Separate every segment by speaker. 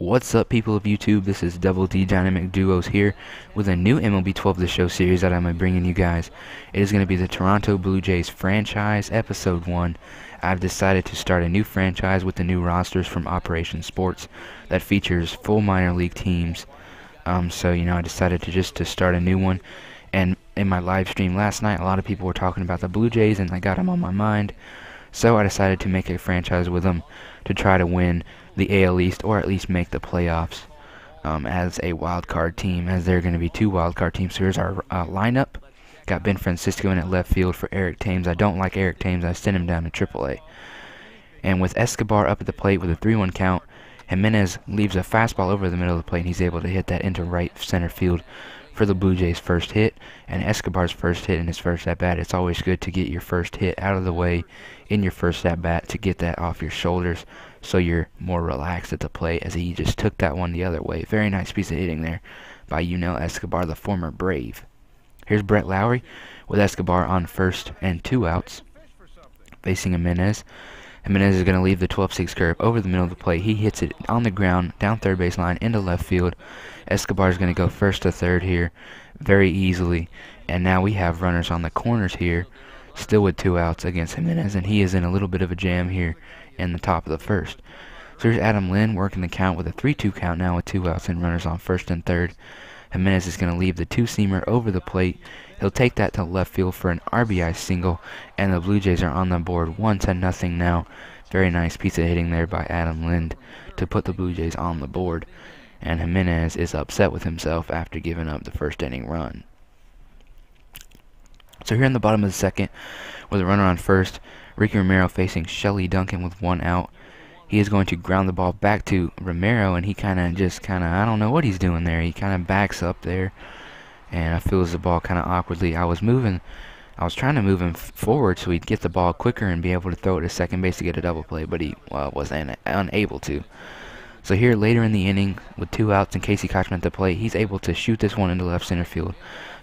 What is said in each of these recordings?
Speaker 1: What's up, people of YouTube? This is Double D Dynamic Duos here with a new MLB 12 The Show series that I'm bringing you guys. It is going to be the Toronto Blue Jays franchise, episode 1. I've decided to start a new franchise with the new rosters from Operation Sports that features full minor league teams. I decided to start a new one. And in my live stream last night, a lot of people were talking about the Blue Jays, and I got them on my mind. So I decided to make a franchise with them to try to win the AL East, or at least make the playoffs as a wild card team, as there are going to be 2 wild card teams. So here's our lineup. Got Ben Francisco in at left field for Eric Thames. I don't like Eric Thames. I sent him down to AAA. And with Escobar up at the plate with a 3-1 count, Jimenez leaves a fastball over the middle of the plate, and he's able to hit that into right center field for the Blue Jays' first hit, and Escobar's first hit in his first at-bat. It's always good to get your first hit out of the way in your first at-bat to get that off your shoulders so you're more relaxed at the plate, as he just took that one the other way. Very nice piece of hitting there by Yunel Escobar, the former Brave. Here's Brett Lowry with Escobar on first and 2 outs, facing Jimenez. Jimenez is going to leave the 12-6 curve over the middle of the plate. He hits it on the ground, down third base line, into left field. Escobar is going to go first to third here very easily. And now we have runners on the corners here, still with 2 outs against Jimenez, and he is in a little bit of a jam here in the top of the first. So here's Adam Lynn working the count with a 3-2 count now with 2 outs and runners on first and third. Jimenez is going to leave the 2-seamer over the plate. He'll take that to left field for an RBI single, and the Blue Jays are on the board 1-0 now. Very nice piece of hitting there by Adam Lind to put the Blue Jays on the board. And Jimenez is upset with himself after giving up the first inning run. So here in the bottom of the second, with a runner on first, Ricky Romero facing Shelly Duncan with 1 out. He is going to ground the ball back to Romero, and he kind of, I don't know what he's doing there. He kind of backs up there and feels the ball kind of awkwardly. I was trying to move him forward so he'd get the ball quicker and be able to throw it to second base to get a double play, but he was unable to. So here later in the inning, with 2 outs and Casey Kotchman at the plate, he's able to shoot this one into left center field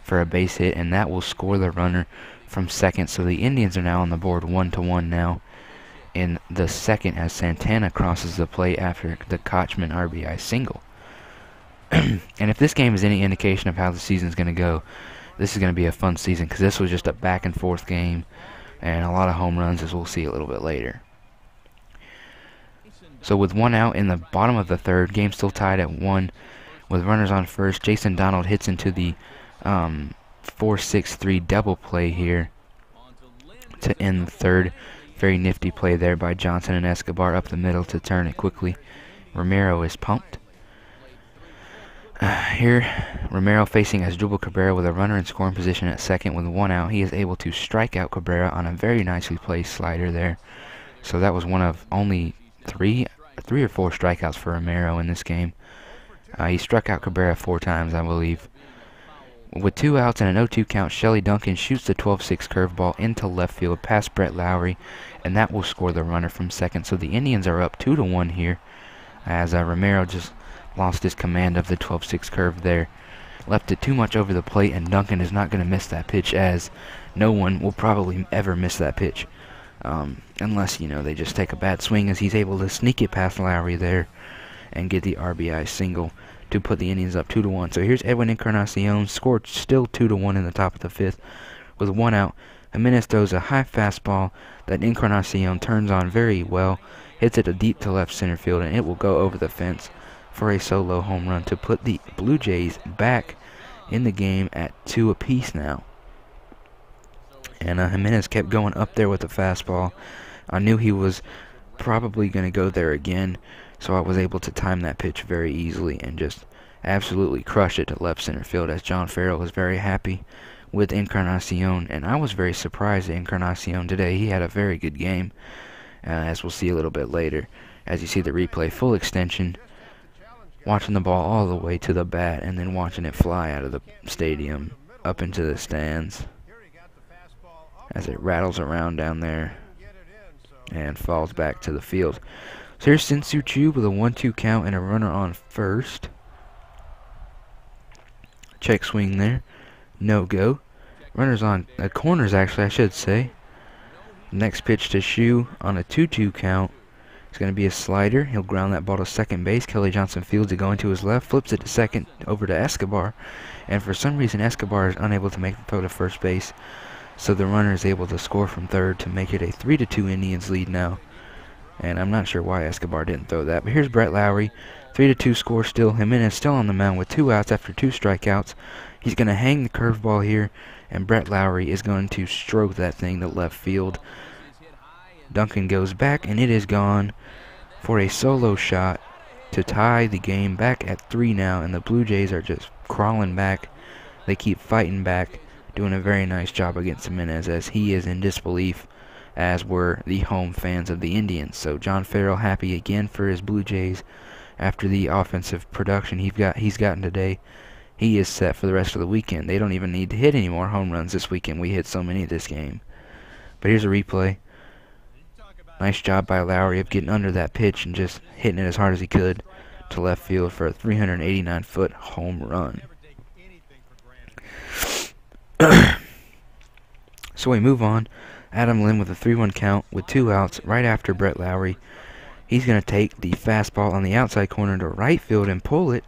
Speaker 1: for a base hit, and that will score the runner from second. So the Indians are now on the board 1-1 now in the second, as Santana crosses the plate after the Kotchman RBI single. And if this game is any indication of how the season's going to go, this is going to be a fun season, because this was just a back and forth game and a lot of home runs, as we'll see a little bit later. So with 1 out in the bottom of the third, game still tied at 1 with runners on first. Jason Donald hits into the 4-6-3 double play here to end the third. Very nifty play there by Johnson and Escobar up the middle to turn it quickly. Romero is pumped. Here, Romero facing Asdrubal Cabrera with a runner in scoring position at second with 1 out. He is able to strike out Cabrera on a very nicely placed slider there. So that was one of only 3 or 4 strikeouts for Romero in this game. He struck out Cabrera 4 times, I believe. With 2 outs and an 0-2 count, Shelly Duncan shoots the 12-6 curveball into left field past Brett Lowry, and that will score the runner from second. So the Indians are up 2-1 here, as Romero just lost his command of the 12-6 curve there. Left it too much over the plate, and Duncan is not going to miss that pitch, as no one will probably ever miss that pitch. Unless, they just take a bad swing, as he's able to sneak it past Lowry there and get the RBI single to put the Indians up 2-1. So here's Edwin Encarnacion, scored still 2-1 in the top of the 5th with 1 out. Jimenez throws a high fastball that Encarnacion turns on very well, hits it deep to left center field, and it will go over the fence for a solo home run to put the Blue Jays back in the game at 2 apiece now. And Jimenez kept going up there with the fastball. I knew he was probably going to go there again, so I was able to time that pitch very easily and just absolutely crush it to left center field, as John Farrell was very happy with Encarnacion. And I was very surprised at Encarnacion today. He had a very good game, as we'll see a little bit later. As you see the replay, full extension, watching the ball all the way to the bat and then watching it fly out of the stadium up into the stands as it rattles around down there and falls back to the field. So here's Sin-Soo Choo with a 1-2 count and a runner on first. Check swing there. No go. Runners on corners, actually, I should say. Next pitch to Choo on a 2-2 count. It's going to be a slider. He'll ground that ball to second base. Kelly Johnson fields it going to his left, flips it to second over to Escobar, and for some reason Escobar is unable to make the throw to first base, so the runner is able to score from third to make it a 3-2 Indians lead now. And I'm not sure why Escobar didn't throw that, but here's Brett Lowry. 3-2 score still. Jimenez still on the mound with 2 outs after 2 strikeouts. He's going to hang the curveball here, and Brett Lowry is going to stroke that thing to left field. Duncan goes back, and it is gone for a solo shot to tie the game back at 3 now, and the Blue Jays are just crawling back. They keep fighting back, doing a very nice job against Jimenez, as he is in disbelief, as were the home fans of the Indians. So John Farrell happy again for his Blue Jays after the offensive production he's gotten today. He is set for the rest of the weekend. They don't even need to hit any more home runs this weekend. We hit so many this game. But here's a replay. Nice job by Lowry of getting under that pitch and just hitting it as hard as he could to left field for a 389-foot home run. So we move on. Adam Lynn with a 3-1 count with 2 outs right after Brett Lowry. He's going to take the fastball on the outside corner to right field and pull it,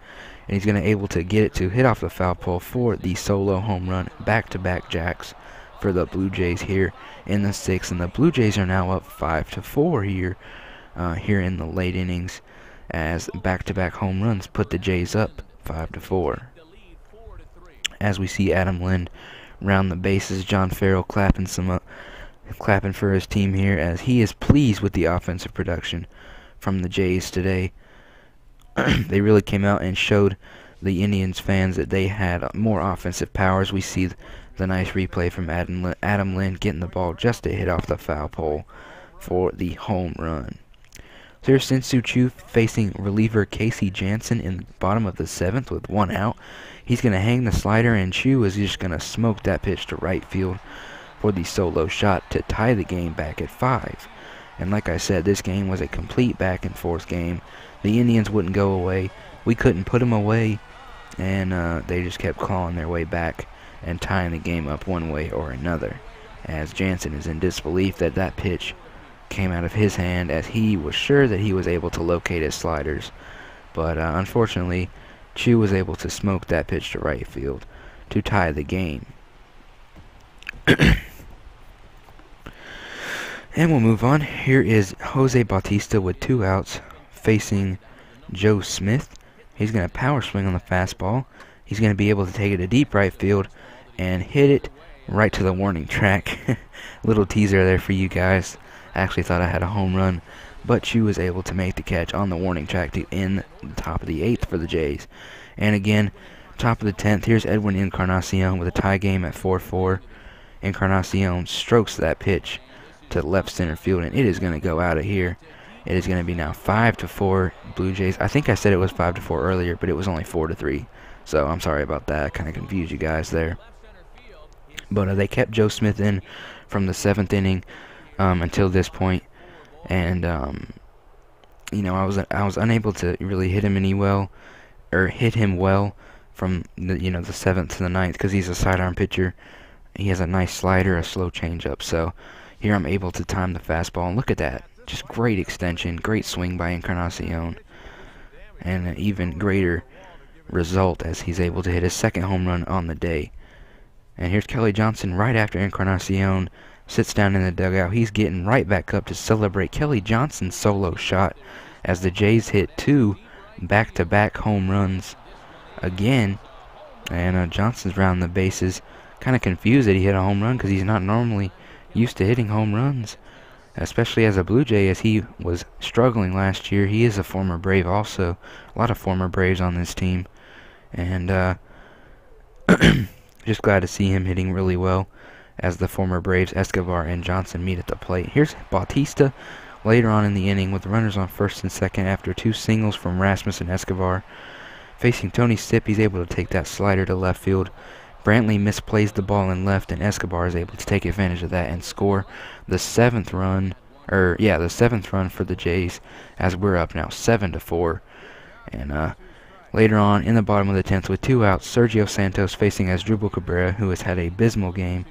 Speaker 1: and he's going to able to get it to hit off the foul pole for the solo home run. Back-to-back jacks for the Blue Jays here in the 6th, and the Blue Jays are now up 5-4 here in the late innings, as back-to-back home runs put the Jays up 5-4. As we see Adam Lynn round the bases, John Farrell clapping for his team here, as he is pleased with the offensive production from the Jays today. They really came out and showed the Indians fans that they had more offensive powers. We see the nice replay from Adam Lynn getting the ball just to hit off the foul pole for the home run. So here's Sin-Soo Choo facing reliever Casey Jansen in the bottom of the 7th with 1 out. He's going to hang the slider, and Choo is just going to smoke that pitch to right field for the solo shot to tie the game back at 5. And like I said, this game was a complete back-and-forth game. The Indians wouldn't go away. We couldn't put them away, and they just kept clawing their way back and tying the game up one way or another, as Jansen is in disbelief that that pitch came out of his hand, as he was sure that he was able to locate his sliders. But unfortunately, Choo was able to smoke that pitch to right field to tie the game. And we'll move on. Here is Jose Bautista with 2 outs facing Joe Smith. He's going to power swing on the fastball. He's going to be able to take it to deep right field and hit it right to the warning track. Little teaser there for you guys. I actually thought I had a home run, but Choo was able to make the catch on the warning track to end the top of the 8th for the Jays. And again, top of the 10th, here's Edwin Encarnacion with a tie game at 4-4. Encarnacion strokes that pitch to left center field, and it is going to go out of here. It is going to be now 5-4 Blue Jays. I think I said it was 5-4 earlier, but it was only 4-3. So I'm sorry about that. I kind of confused you guys there. But they kept Joe Smith in from the 7th inning until this point, and you know, I was unable to really hit him well from the the 7th to the 9th, because he's a sidearm pitcher. He has a nice slider, a slow changeup. So here I'm able to time the fastball, and look at that, just great extension, great swing by Encarnacion, and an even greater result as he's able to hit his 2nd home run on the day. And here's Kelly Johnson right after Encarnacion sits down in the dugout. He's getting right back up to celebrate Kelly Johnson's solo shot, as the Jays hit 2 back-to-back home runs again. And Johnson's round the bases, kind of confused that he hit a home run, because he's not normally used to hitting home runs, especially as a Blue Jay, as he was struggling last year. He is a former Brave also. A lot of former Braves on this team. And just glad to see him hitting really well as the former Braves Escobar and Johnson meet at the plate. Here's Bautista later on in the inning with runners on 1st and 2nd after 2 singles from Rasmus and Escobar. Facing Tony Sipp, he's able to take that slider to left field. Brantley misplays the ball in left, and Escobar is able to take advantage of that and score the 7th run, the 7th run for the Jays, as we're up now 7-4. And later on in the bottom of the 10th with 2 outs, Sergio Santos facing Asdrubal Cabrera, who has had a abysmal game.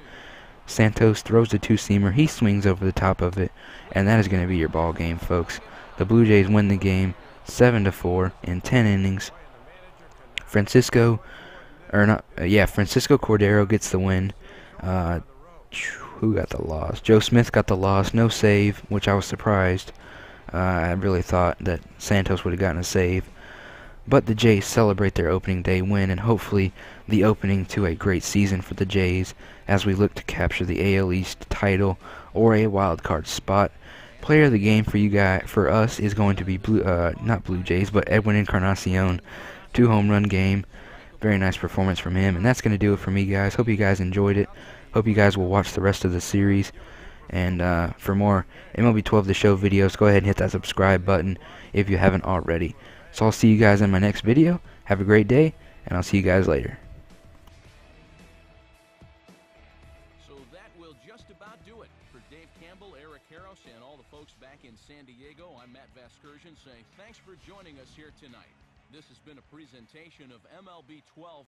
Speaker 1: Santos throws the 2-seamer, he swings over the top of it, and that is going to be your ball game, folks. The Blue Jays win the game 7-4 in 10 innings. Francisco Cordero gets the win. Who got the loss? Joe Smith got the loss. No save, which I was surprised. I really thought that Santos would have gotten a save. But the Jays celebrate their opening day win and hopefully the opening to a great season for the Jays as we look to capture the AL East title or a wild card spot. Player of the game for us is going to be not Blue Jays, but Edwin Encarnacion. 2 home run game. Very nice performance from him. And that's going to do it for me, guys. Hope you guys enjoyed it. Hope you guys will watch the rest of the series. And for more MLB 12 The Show videos, go ahead and hit that subscribe button if you haven't already. So I'll see you guys in my next video. Have a great day, and I'll see you guys later.
Speaker 2: So that will just about do it. For Dave Campbell, Eric Harris, and all the folks back in San Diego, I'm Matt Vasgersian saying thanks for joining us here tonight. This has been a presentation of MLB 12.